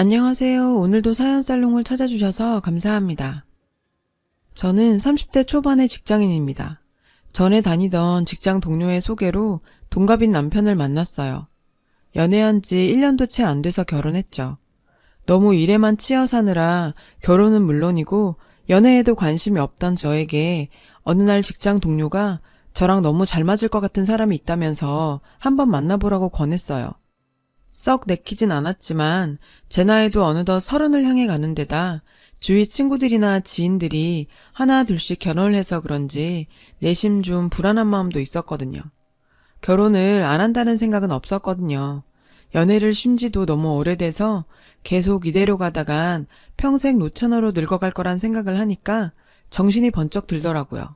안녕하세요. 오늘도 사연살롱을 찾아주셔서 감사합니다. 저는 30대 초반의 직장인입니다. 전에 다니던 직장 동료의 소개로 동갑인 남편을 만났어요. 연애한 지 1년도 채 안 돼서 결혼했죠. 너무 일에만 치여 사느라 결혼은 물론이고 연애에도 관심이 없던 저에게 어느 날 직장 동료가 저랑 너무 잘 맞을 것 같은 사람이 있다면서 한번 만나보라고 권했어요. 썩 내키진 않았지만 제 나이도 어느덧 30을 향해 가는 데다 주위 친구들이나 지인들이 하나 둘씩 결혼을 해서 그런지 내심 좀 불안한 마음도 있었거든요. 결혼을 안 한다는 생각은 없었거든요. 연애를 쉰 지도 너무 오래돼서 계속 이대로 가다간 평생 노처녀로 늙어갈 거란 생각을 하니까 정신이 번쩍 들더라고요.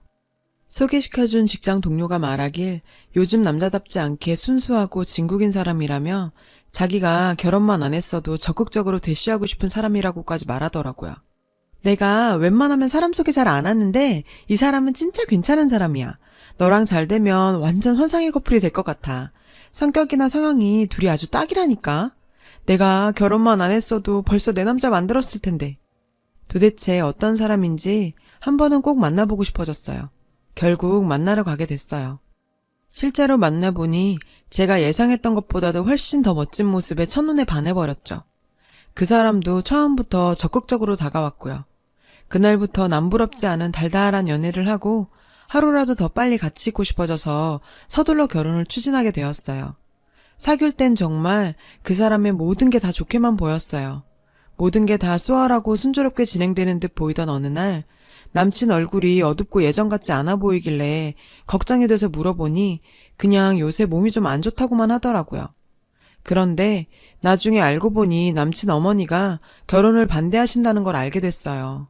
소개시켜준 직장 동료가 말하길 요즘 남자답지 않게 순수하고 진국인 사람이라며 자기가 결혼만 안 했어도 적극적으로 대시하고 싶은 사람이라고까지 말하더라고요. 내가 웬만하면 사람 소개 잘 안 하는데 이 사람은 진짜 괜찮은 사람이야. 너랑 잘 되면 완전 환상의 커플이 될 것 같아. 성격이나 성향이 둘이 아주 딱이라니까. 내가 결혼만 안 했어도 벌써 내 남자 만들었을 텐데. 도대체 어떤 사람인지 한 번은 꼭 만나보고 싶어졌어요. 결국 만나러 가게 됐어요. 실제로 만나보니 제가 예상했던 것보다도 훨씬 더 멋진 모습에 첫눈에 반해버렸죠. 그 사람도 처음부터 적극적으로 다가왔고요. 그날부터 남부럽지 않은 달달한 연애를 하고 하루라도 더 빨리 같이 있고 싶어져서 서둘러 결혼을 추진하게 되었어요. 사귈 땐 정말 그 사람의 모든 게 다 좋게만 보였어요. 모든 게 다 수월하고 순조롭게 진행되는 듯 보이던 어느 날 남친 얼굴이 어둡고 예전 같지 않아 보이길래 걱정이 돼서 물어보니 그냥 요새 몸이 좀 안 좋다고만 하더라고요. 그런데 나중에 알고 보니 남친 어머니가 결혼을 반대하신다는 걸 알게 됐어요.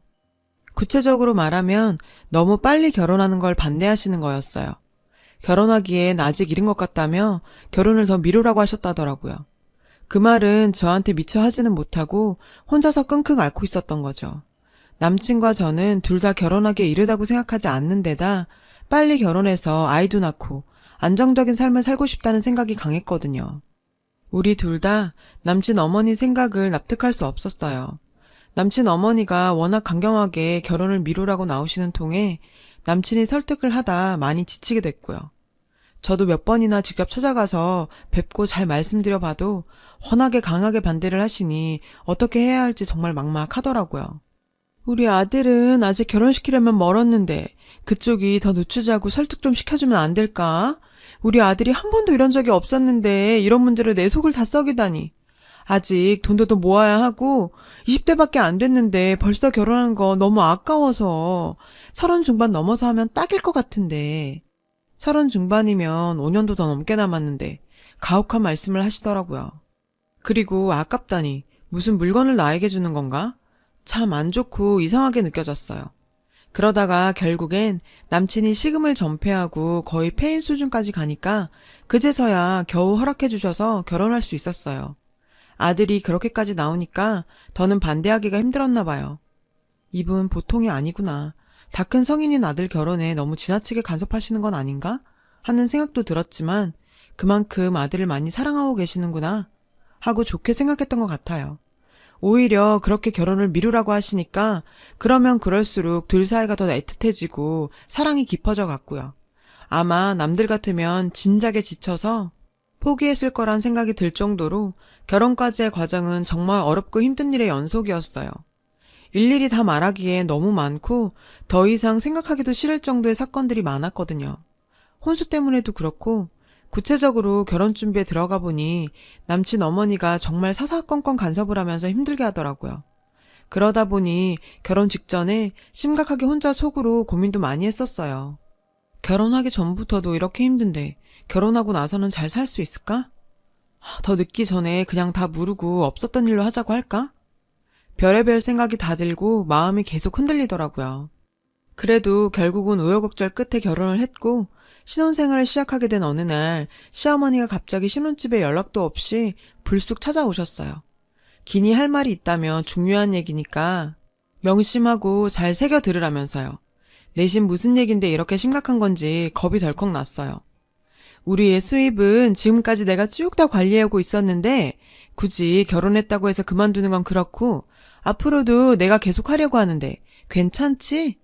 구체적으로 말하면 너무 빨리 결혼하는 걸 반대하시는 거였어요. 결혼하기엔 아직 이른 것 같다며 결혼을 더 미루라고 하셨다더라고요. 그 말은 저한테 미처 하지는 못하고 혼자서 끙끙 앓고 있었던 거죠. 남친과 저는 둘 다 결혼하기에 이르다고 생각하지 않는 데다 빨리 결혼해서 아이도 낳고 안정적인 삶을 살고 싶다는 생각이 강했거든요. 우리 둘 다 남친 어머니 생각을 납득할 수 없었어요. 남친 어머니가 워낙 강경하게 결혼을 미루라고 나오시는 통에 남친이 설득을 하다 많이 지치게 됐고요. 저도 몇 번이나 직접 찾아가서 뵙고 잘 말씀드려봐도 워낙에 강하게 반대를 하시니 어떻게 해야 할지 정말 막막하더라고요. 우리 아들은 아직 결혼시키려면 멀었는데 그쪽이 더 늦추자고 설득 좀 시켜주면 안 될까? 우리 아들이 한 번도 이런 적이 없었는데 이런 문제를 내 속을 다 썩이다니. 아직 돈도 더 모아야 하고 20대밖에 안 됐는데 벌써 결혼하는 거 너무 아까워서 30 중반 넘어서 하면 딱일 것 같은데 30 중반이면 5년도 더 넘게 남았는데 가혹한 말씀을 하시더라고요. 그리고 아깝다니 무슨 물건을 나에게 주는 건가? 참 안 좋고 이상하게 느껴졌어요. 그러다가 결국엔 남친이 식음을 전폐하고 거의 폐인 수준까지 가니까 그제서야 겨우 허락해 주셔서 결혼할 수 있었어요. 아들이 그렇게까지 나오니까 더는 반대하기가 힘들었나 봐요. 이분 보통이 아니구나. 다 큰 성인인 아들 결혼에 너무 지나치게 간섭하시는 건 아닌가? 하는 생각도 들었지만 그만큼 아들을 많이 사랑하고 계시는구나 하고 좋게 생각했던 것 같아요. 오히려 그렇게 결혼을 미루라고 하시니까 그러면 그럴수록 둘 사이가 더 애틋해지고 사랑이 깊어져 갔고요. 아마 남들 같으면 진작에 지쳐서 포기했을 거란 생각이 들 정도로 결혼까지의 과정은 정말 어렵고 힘든 일의 연속이었어요. 일일이 다 말하기에 너무 많고 더 이상 생각하기도 싫을 정도의 사건들이 많았거든요. 혼수 때문에도 그렇고 구체적으로 결혼 준비에 들어가 보니 남친 어머니가 정말 사사건건 간섭을 하면서 힘들게 하더라고요. 그러다 보니 결혼 직전에 심각하게 혼자 속으로 고민도 많이 했었어요. 결혼하기 전부터도 이렇게 힘든데 결혼하고 나서는 잘 살 수 있을까? 더 늦기 전에 그냥 다 무르고 없었던 일로 하자고 할까? 별의별 생각이 다 들고 마음이 계속 흔들리더라고요. 그래도 결국은 우여곡절 끝에 결혼을 했고 신혼생활을 시작하게 된 어느 날 시어머니가 갑자기 신혼집에 연락도 없이 불쑥 찾아오셨어요. 기니 할 말이 있다며 중요한 얘기니까 명심하고 잘 새겨 들으라면서요. 내심 무슨 얘긴데 이렇게 심각한 건지 겁이 덜컥 났어요. 우리의 수입은 지금까지 내가 쭉 다 관리하고 있었는데 굳이 결혼했다고 해서 그만두는 건 그렇고 앞으로도 내가 계속 하려고 하는데 괜찮지?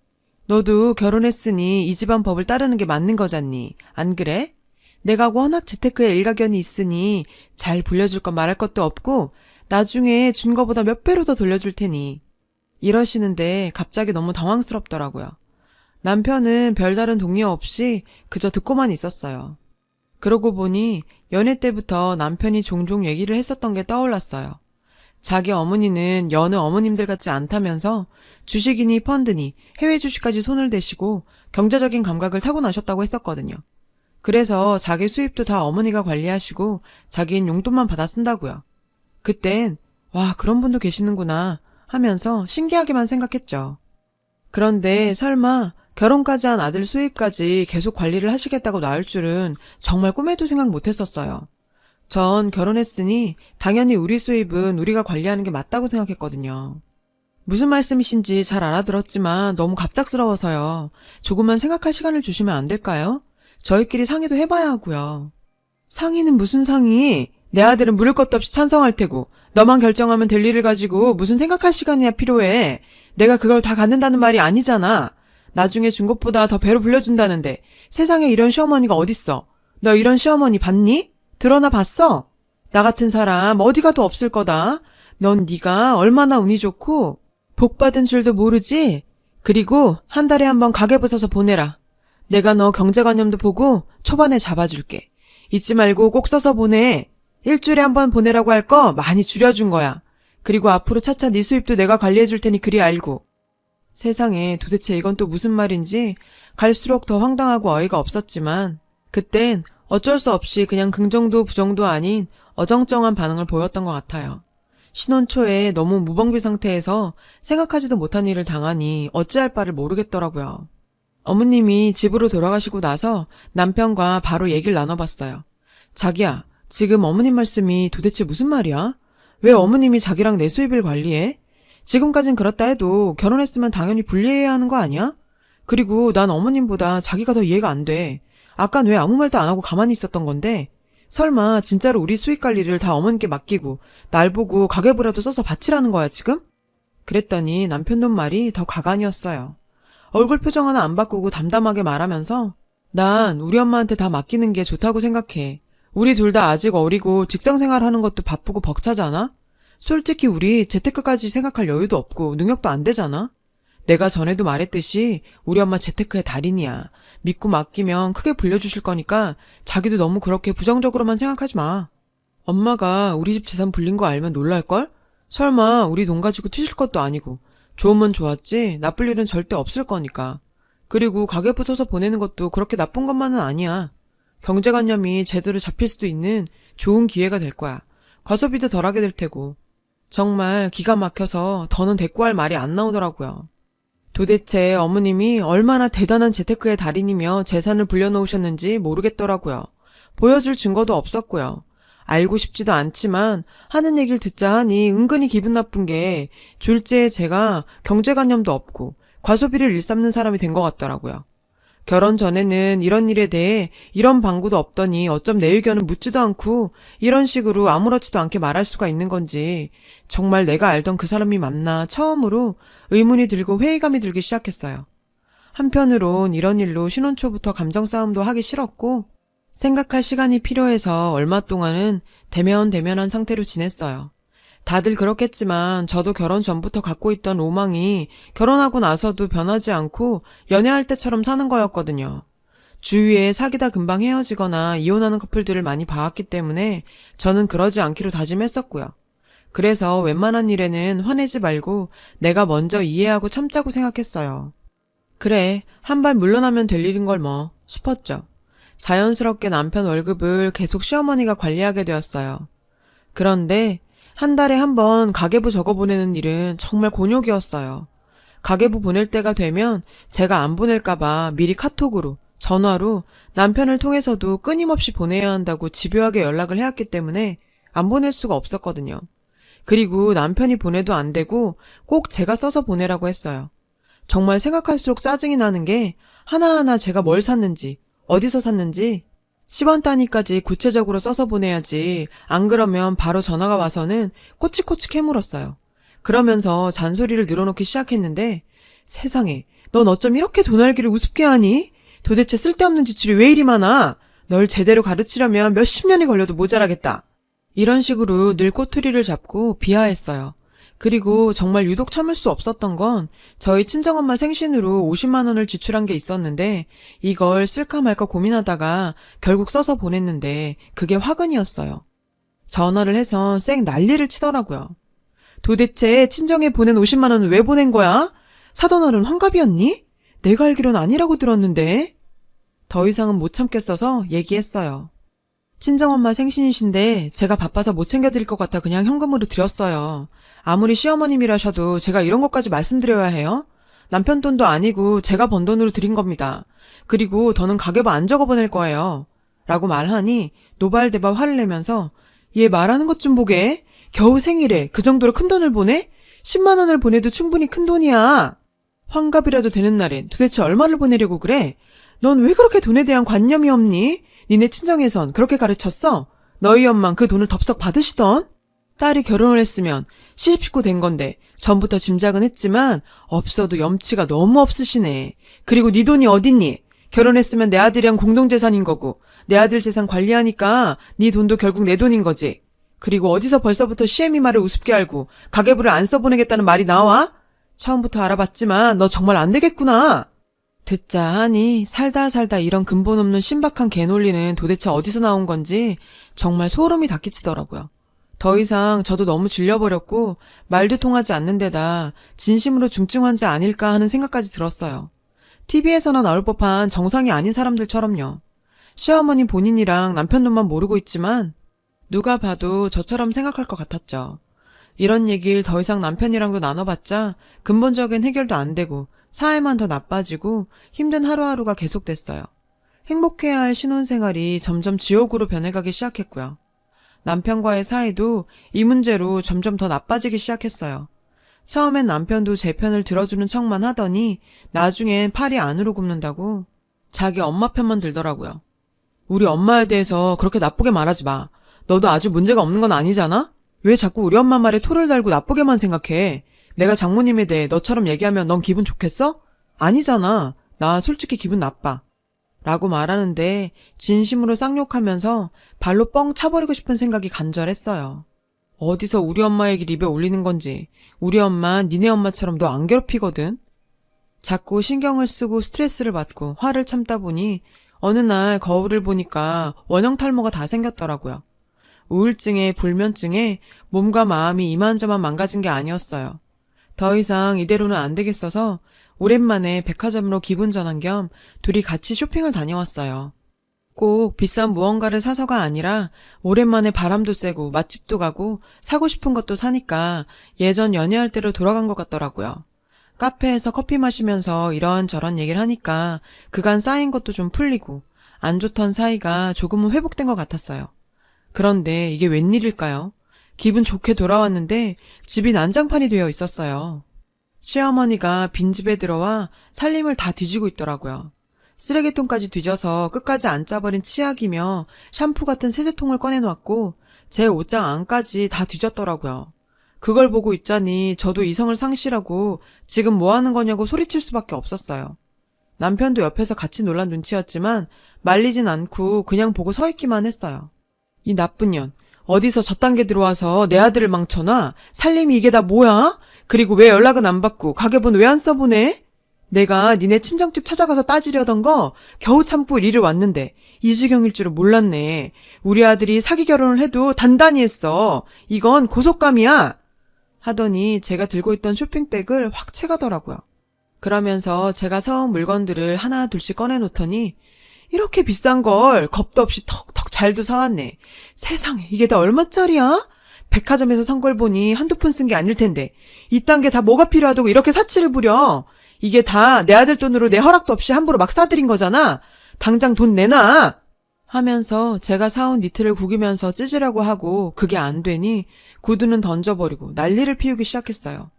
너도 결혼했으니 이 집안 법을 따르는 게 맞는 거잖니. 안 그래? 내가 워낙 재테크에 일가견이 있으니 잘 불려줄 건 말할 것도 없고 나중에 준 거보다 몇 배로 더 돌려줄 테니. 이러시는데 갑자기 너무 당황스럽더라고요. 남편은 별다른 동요 없이 그저 듣고만 있었어요. 그러고 보니 연애 때부터 남편이 종종 얘기를 했었던 게 떠올랐어요. 자기 어머니는 여느 어머님들 같지 않다면서 주식이니 펀드니 해외 주식까지 손을 대시고 경제적인 감각을 타고나셨다고 했었거든요. 그래서 자기 수입도 다 어머니가 관리하시고 자기는 용돈만 받아 쓴다고요. 그땐 와, 그런 분도 계시는구나 하면서 신기하게만 생각했죠. 그런데 설마 결혼까지 한 아들 수입까지 계속 관리를 하시겠다고 나올 줄은 정말 꿈에도 생각 못했었어요. 전 결혼했으니 당연히 우리 수입은 우리가 관리하는 게 맞다고 생각했거든요. 무슨 말씀이신지 잘 알아들었지만 너무 갑작스러워서요. 조금만 생각할 시간을 주시면 안 될까요? 저희끼리 상의도 해봐야 하고요. 상의는 무슨 상의? 내 아들은 물을 것도 없이 찬성할 테고 너만 결정하면 될 일을 가지고 무슨 생각할 시간이야 필요해. 내가 그걸 다 갖는다는 말이 아니잖아. 나중에 준 것보다 더 배로 불려준다는데 세상에 이런 시어머니가 어딨어. 너 이런 시어머니 봤니? 들어나 봤어? 나 같은 사람 어디 가도 없을 거다. 넌 네가 얼마나 운이 좋고 복 받은 줄도 모르지? 그리고 한 달에 한 번 가계부 써서 보내라. 내가 너 경제관념도 보고 초반에 잡아줄게. 잊지 말고 꼭 써서 보내. 일주일에 한 번 보내라고 할 거 많이 줄여준 거야. 그리고 앞으로 차차 네 수입도 내가 관리해줄 테니 그리 알고. 세상에 도대체 이건 또 무슨 말인지 갈수록 더 황당하고 어이가 없었지만 그땐 어쩔 수 없이 그냥 긍정도 부정도 아닌 어정쩡한 반응을 보였던 것 같아요. 신혼 초에 너무 무방비 상태에서 생각하지도 못한 일을 당하니 어찌할 바를 모르겠더라고요. 어머님이 집으로 돌아가시고 나서 남편과 바로 얘기를 나눠봤어요. 자기야, 지금 어머님 말씀이 도대체 무슨 말이야? 왜 어머님이 자기랑 내 수입을 관리해? 지금까진 그렇다 해도 결혼했으면 당연히 분리해야 하는 거 아니야? 그리고 난 어머님보다 자기가 더 이해가 안 돼. 아깐 왜 아무 말도 안 하고 가만히 있었던 건데? 설마 진짜로 우리 수익 관리를 다 어머님께 맡기고 날 보고 가계부라도 써서 바치라는 거야 지금? 그랬더니 남편 놈 말이 더 가관이었어요. 얼굴 표정 하나 안 바꾸고 담담하게 말하면서 난 우리 엄마한테 다 맡기는 게 좋다고 생각해. 우리 둘 다 아직 어리고 직장생활 하는 것도 바쁘고 벅차잖아? 솔직히 우리 재테크까지 생각할 여유도 없고 능력도 안 되잖아? 내가 전에도 말했듯이 우리 엄마 재테크의 달인이야. 믿고 맡기면 크게 불려주실 거니까 자기도 너무 그렇게 부정적으로만 생각하지 마. 엄마가 우리 집 재산 불린 거 알면 놀랄걸? 설마 우리 돈 가지고 튀실 것도 아니고 좋으면 좋았지 나쁠 일은 절대 없을 거니까. 그리고 가계부 써서 보내는 것도 그렇게 나쁜 것만은 아니야. 경제관념이 제대로 잡힐 수도 있는 좋은 기회가 될 거야. 과소비도 덜하게 될 테고. 정말 기가 막혀서 더는 대꾸할 말이 안 나오더라고요. 도대체 어머님이 얼마나 대단한 재테크의 달인이며 재산을 불려놓으셨는지 모르겠더라고요. 보여줄 증거도 없었고요. 알고 싶지도 않지만 하는 얘기를 듣자 하니 은근히 기분 나쁜 게 졸지에 제가 경제관념도 없고 과소비를 일삼는 사람이 된 것 같더라고요. 결혼 전에는 이런 일에 대해 이런 방구도 없더니 어쩜 내 의견을 묻지도 않고 이런 식으로 아무렇지도 않게 말할 수가 있는 건지 정말 내가 알던 그 사람이 맞나 처음으로 의문이 들고 회의감이 들기 시작했어요. 한편으론 이런 일로 신혼 초부터 감정 싸움도 하기 싫었고 생각할 시간이 필요해서 얼마 동안은 대면대면한 상태로 지냈어요. 다들 그렇겠지만 저도 결혼 전부터 갖고 있던 로망이 결혼하고 나서도 변하지 않고 연애할 때처럼 사는 거였거든요. 주위에 사귀다 금방 헤어지거나 이혼하는 커플들을 많이 봐왔기 때문에 저는 그러지 않기로 다짐했었고요. 그래서 웬만한 일에는 화내지 말고 내가 먼저 이해하고 참자고 생각했어요. 그래, 한 발 물러나면 될 일인 걸 뭐 싶었죠. 자연스럽게 남편 월급을 계속 시어머니가 관리하게 되었어요. 그런데 한 달에 한 번 가계부 적어보내는 일은 정말 곤욕이었어요. 가계부 보낼 때가 되면 제가 안 보낼까봐 미리 카톡으로, 전화로 남편을 통해서도 끊임없이 보내야 한다고 집요하게 연락을 해왔기 때문에 안 보낼 수가 없었거든요. 그리고 남편이 보내도 안 되고 꼭 제가 써서 보내라고 했어요. 정말 생각할수록 짜증이 나는 게 하나하나 제가 뭘 샀는지, 어디서 샀는지 10원 단위까지 구체적으로 써서 보내야지. 안 그러면 바로 전화가 와서는 꼬치꼬치 캐물었어요. 그러면서 잔소리를 늘어놓기 시작했는데 세상에, 넌 어쩜 이렇게 돈 알기를 우습게 하니? 도대체 쓸데없는 지출이 왜 이리 많아? 널 제대로 가르치려면 몇십 년이 걸려도 모자라겠다. 이런 식으로 늘 꼬투리를 잡고 비하했어요. 그리고 정말 유독 참을 수 없었던 건 저희 친정엄마 생신으로 50만 원을 지출한 게 있었는데 이걸 쓸까 말까 고민하다가 결국 써서 보냈는데 그게 화근이었어요. 전화를 해서 쌩 난리를 치더라고요. 도대체 친정에 보낸 50만 원은 왜 보낸 거야? 사돈 어른 환갑이었니? 내가 알기로는 아니라고 들었는데. 더 이상은 못 참겠어서 얘기했어요. 친정엄마 생신이신데 제가 바빠서 못 챙겨드릴 것 같아 그냥 현금으로 드렸어요. 아무리 시어머님이라셔도 제가 이런 것까지 말씀드려야 해요? 남편 돈도 아니고 제가 번 돈으로 드린 겁니다. 그리고 더는 가계부 안 적어 보낼 거예요. 라고 말하니 노발대발 화를 내면서 얘 말하는 것 좀 보게. 겨우 생일에 그 정도로 큰 돈을 보내? 10만 원을 보내도 충분히 큰 돈이야. 환갑이라도 되는 날엔 도대체 얼마를 보내려고 그래? 넌 왜 그렇게 돈에 대한 관념이 없니? 니네 친정에선 그렇게 가르쳤어? 너희 엄만 그 돈을 덥석 받으시던? 딸이 결혼을 했으면 시집식구 된 건데 전부터 짐작은 했지만 없어도 염치가 너무 없으시네. 그리고 네 돈이 어딨니? 결혼했으면 내 아들이랑 공동재산인 거고 내 아들 재산 관리하니까 네 돈도 결국 내 돈인 거지. 그리고 어디서 벌써부터 시애미 말을 우습게 알고 가계부를 안 써보내겠다는 말이 나와? 처음부터 알아봤지만 너 정말 안 되겠구나. 듣자 하니 살다 이런 근본 없는 신박한 개논리는 도대체 어디서 나온 건지 정말 소름이 닫히더라고요. 더 이상 저도 너무 질려버렸고 말도 통하지 않는 데다 진심으로 중증 환자 아닐까 하는 생각까지 들었어요. TV에서나 나올 법한 정상이 아닌 사람들처럼요. 시어머니 본인이랑 남편 돈만 모르고 있지만 누가 봐도 저처럼 생각할 것 같았죠. 이런 얘기를 더 이상 남편이랑도 나눠봤자 근본적인 해결도 안 되고 사회만 더 나빠지고 힘든 하루하루가 계속됐어요. 행복해야 할 신혼생활이 점점 지옥으로 변해가기 시작했고요. 남편과의 사이도 이 문제로 점점 더 나빠지기 시작했어요. 처음엔 남편도 제 편을 들어주는 척만 하더니 나중엔 팔이 안으로 굽는다고 자기 엄마 편만 들더라고요. 우리 엄마에 대해서 그렇게 나쁘게 말하지 마. 너도 아주 문제가 없는 건 아니잖아? 왜 자꾸 우리 엄마 말에 토를 달고 나쁘게만 생각해? 내가 장모님에 대해 너처럼 얘기하면 넌 기분 좋겠어? 아니잖아. 나 솔직히 기분 나빠. 라고 말하는데 진심으로 쌍욕하면서 발로 뻥 차버리고 싶은 생각이 간절했어요. 어디서 우리 엄마 얘기를 입에 올리는 건지. 우리 엄마 니네 엄마처럼 너 안 괴롭히거든. 자꾸 신경을 쓰고 스트레스를 받고 화를 참다 보니 어느 날 거울을 보니까 원형 탈모가 다 생겼더라고요. 우울증에 불면증에 몸과 마음이 이만저만 망가진 게 아니었어요. 더 이상 이대로는 안 되겠어서 오랜만에 백화점으로 기분 전환 겸 둘이 같이 쇼핑을 다녀왔어요. 꼭 비싼 무언가를 사서가 아니라 오랜만에 바람도 쐬고 맛집도 가고 사고 싶은 것도 사니까 예전 연애할 때로 돌아간 것 같더라고요. 카페에서 커피 마시면서 이런저런 얘기를 하니까 그간 쌓인 것도 좀 풀리고 안 좋던 사이가 조금은 회복된 것 같았어요. 그런데 이게 웬일일까요? 기분 좋게 돌아왔는데 집이 난장판이 되어 있었어요. 시어머니가 빈집에 들어와 살림을 다 뒤지고 있더라고요. 쓰레기통까지 뒤져서 끝까지 안 짜버린 치약이며 샴푸 같은 세제통을 꺼내놓았고 제 옷장 안까지 다 뒤졌더라고요. 그걸 보고 있자니 저도 이성을 상실하고 지금 뭐 하는 거냐고 소리칠 수밖에 없었어요. 남편도 옆에서 같이 놀란 눈치였지만 말리진 않고 그냥 보고 서 있기만 했어요. 이 나쁜 년, 어디서 저딴 게 들어와서 내 아들을 망쳐놔? 살림이 이게 다 뭐야? 그리고 왜 연락은 안 받고 가계부는 왜 안 써보내? 내가 니네 친정집 찾아가서 따지려던 거 겨우 참고 이리를 왔는데 이 지경일 줄은 몰랐네. 우리 아들이 사기 결혼을 해도 단단히 했어. 이건 고속감이야. 하더니 제가 들고 있던 쇼핑백을 확 채가더라고요. 그러면서 제가 사온 물건들을 하나 둘씩 꺼내놓더니 이렇게 비싼 걸 겁도 없이 턱턱 잘도 사왔네. 세상에 이게 다 얼마짜리야? 백화점에서 산 걸 보니 한두 푼 쓴 게 아닐 텐데 이딴 게 다 뭐가 필요하다고 이렇게 사치를 부려. 이게 다 내 아들 돈으로 내 허락도 없이 함부로 막 사들인 거잖아. 당장 돈 내놔. 하면서 제가 사온 니트를 구기면서 찢으려고 하고 그게 안 되니 구두는 던져버리고 난리를 피우기 시작했어요.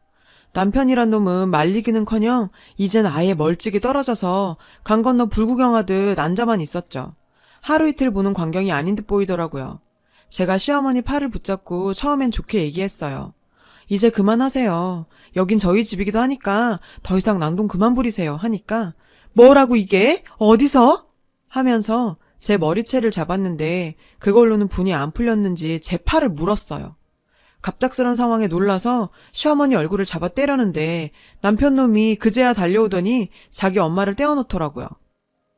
남편이란 놈은 말리기는커녕 이젠 아예 멀찍이 떨어져서 강 건너 불구경하듯 앉아만 있었죠. 하루 이틀 보는 광경이 아닌 듯 보이더라고요. 제가 시어머니 팔을 붙잡고 처음엔 좋게 얘기했어요. 이제 그만하세요. 여긴 저희 집이기도 하니까 더 이상 낭동 그만 부리세요 하니까 뭐라고 이게? 어디서? 하면서 제 머리채를 잡았는데 그걸로는 분이 안 풀렸는지 제 팔을 물었어요. 갑작스런 상황에 놀라서 시어머니 얼굴을 잡아 때렸는데 남편 놈이 그제야 달려오더니 자기 엄마를 떼어놓더라고요.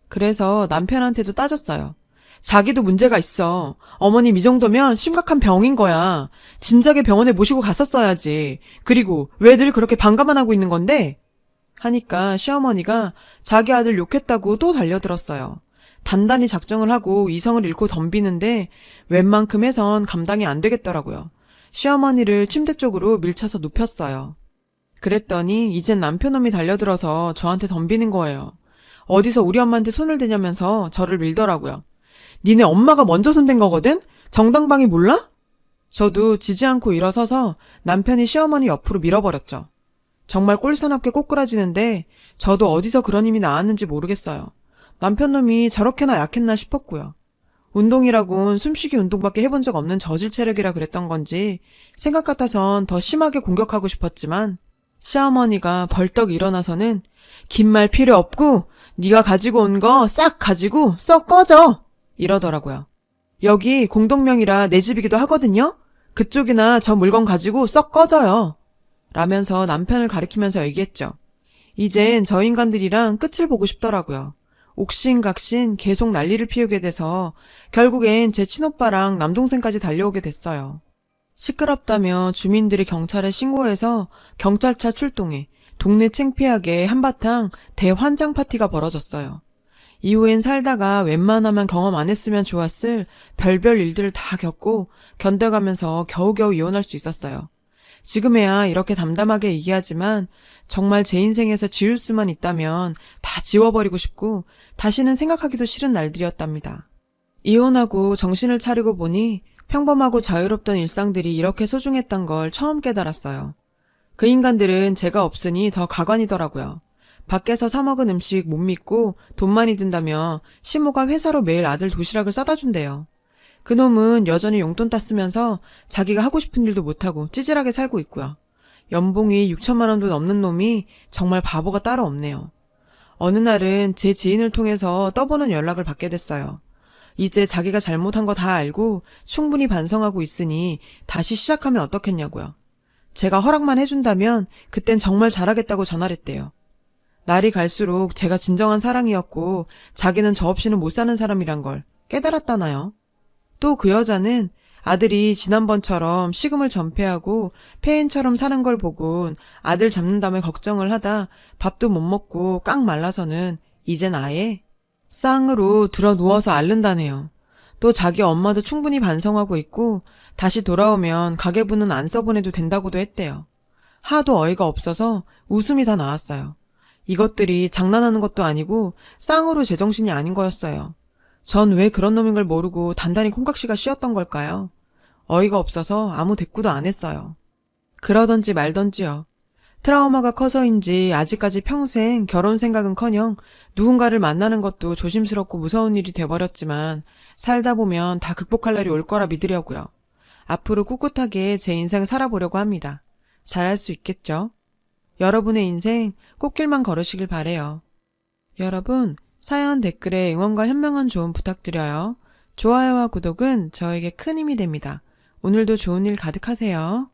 그래서 남편한테도 따졌어요. 자기도 문제가 있어. 어머님 이 정도면 심각한 병인 거야. 진작에 병원에 모시고 갔었어야지. 그리고 왜 늘 그렇게 반감만 하고 있는 건데? 하니까 시어머니가 자기 아들 욕했다고 또 달려들었어요. 단단히 작정을 하고 이성을 잃고 덤비는데 웬만큼 해선 감당이 안 되겠더라고요. 시어머니를 침대 쪽으로 밀쳐서 눕혔어요. 그랬더니 이젠 남편놈이 달려들어서 저한테 덤비는 거예요. 어디서 우리 엄마한테 손을 대냐면서 저를 밀더라고요. 니네 엄마가 먼저 손댄 거거든? 정당방위 몰라? 저도 지지 않고 일어서서 남편이 시어머니 옆으로 밀어버렸죠. 정말 꼴사납게 꼬꾸라지는데 저도 어디서 그런 힘이 나왔는지 모르겠어요. 남편놈이 저렇게나 약했나 싶었고요. 운동이라곤 숨쉬기 운동밖에 해본 적 없는 저질 체력이라 그랬던 건지 생각 같아선 더 심하게 공격하고 싶었지만 시어머니가 벌떡 일어나서는 긴 말 필요 없고 네가 가지고 온 거 싹 가지고 썩 꺼져! 이러더라고요. 여기 공동명의라 내 집이기도 하거든요? 그쪽이나 저 물건 가지고 썩 꺼져요. 라면서 남편을 가리키면서 얘기했죠. 이젠 저 인간들이랑 끝을 보고 싶더라고요. 옥신각신 계속 난리를 피우게 돼서 결국엔 제 친오빠랑 남동생까지 달려오게 됐어요. 시끄럽다며 주민들이 경찰에 신고해서 경찰차 출동해 동네 창피하게 한바탕 대환장 파티가 벌어졌어요. 이후엔 살다가 웬만하면 경험 안 했으면 좋았을 별별 일들을 다 겪고 견뎌가면서 겨우겨우 이혼할 수 있었어요. 지금에야 이렇게 담담하게 얘기하지만 정말 제 인생에서 지울 수만 있다면 다 지워버리고 싶고 다시는 생각하기도 싫은 날들이었답니다. 이혼하고 정신을 차리고 보니 평범하고 자유롭던 일상들이 이렇게 소중했던 걸 처음 깨달았어요. 그 인간들은 제가 없으니 더 가관이더라고요. 밖에서 사 먹은 음식 못 믿고 돈 많이 든다며 시모가 회사로 매일 아들 도시락을 싸다 준대요. 그놈은 여전히 용돈 땄으면서 자기가 하고 싶은 일도 못하고 찌질하게 살고 있고요. 연봉이 6천만 원도 넘는 놈이 정말 바보가 따로 없네요. 어느 날은 제 지인을 통해서 떠보는 연락을 받게 됐어요. 이제 자기가 잘못한 거 다 알고 충분히 반성하고 있으니 다시 시작하면 어떻겠냐고요. 제가 허락만 해준다면 그땐 정말 잘하겠다고 전화를 했대요. 날이 갈수록 제가 진정한 사랑이었고 자기는 저 없이는 못 사는 사람이란 걸 깨달았다나요. 또 그 여자는 아들이 지난번처럼 식음을 전폐하고 폐인처럼 사는 걸 보곤 아들 잡는다며 걱정을 하다 밥도 못 먹고 깡 말라서는 이젠 아예 쌍으로 들어 누워서 앓는다네요. 또 자기 엄마도 충분히 반성하고 있고 다시 돌아오면 가계부는 안 써보내도 된다고도 했대요. 하도 어이가 없어서 웃음이 다 나왔어요. 이것들이 장난하는 것도 아니고 쌍으로 제정신이 아닌 거였어요. 전 왜 그런 놈인 걸 모르고 단단히 콩깍지가 씌었던 걸까요? 어이가 없어서 아무 대꾸도 안 했어요. 그러던지 말던지요. 트라우마가 커서인지 아직까지 평생 결혼 생각은커녕 누군가를 만나는 것도 조심스럽고 무서운 일이 돼버렸지만 살다 보면 다 극복할 날이 올 거라 믿으려고요. 앞으로 꿋꿋하게 제 인생 살아보려고 합니다. 잘할 수 있겠죠? 여러분의 인생 꽃길만 걸으시길 바래요. 여러분, 사연 댓글에 응원과 현명한 조언 부탁드려요. 좋아요와 구독은 저에게 큰 힘이 됩니다. 오늘도 좋은 일 가득하세요.